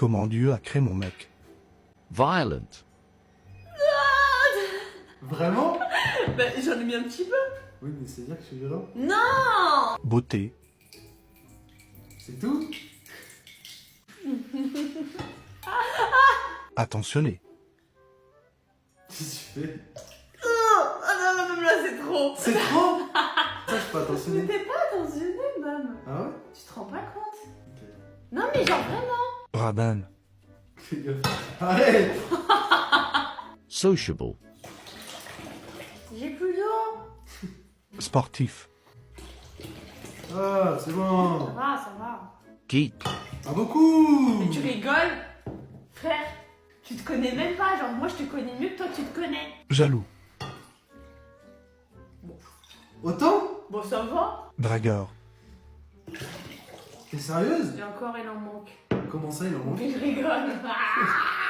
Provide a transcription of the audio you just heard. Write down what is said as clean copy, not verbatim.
Comment Dieu a créé mon mec? Violent. Vraiment? Bah, j'en ai mis un petit peu. Oui, mais c'est dire que je suis violent. Non. Beauté. C'est tout? Attentionné. Qu'est-ce que tu fais? Oh, ah non, même là, c'est trop. C'est trop? Ça, je suis pas attentionné. Mais t'es pas attentionné, même. Ah ouais? Tu te rends pas compte? Non, mais genre vraiment. Radin. Fais gaffe. Arrête! Sociable. J'ai plus d'eau. Sportif. Ah, c'est Ça bon. va, ça va. Geek. Ah, beaucoup! Mais tu rigoles? Frère, tu te connais même pas. Genre, moi, je te connais mieux que toi, tu te connais. Jaloux. Autant? Bon, ça va. Dragueur. T'es sérieuse? Et encore, il en manque. Comment ça, il en manque? Mais je rigole. Ah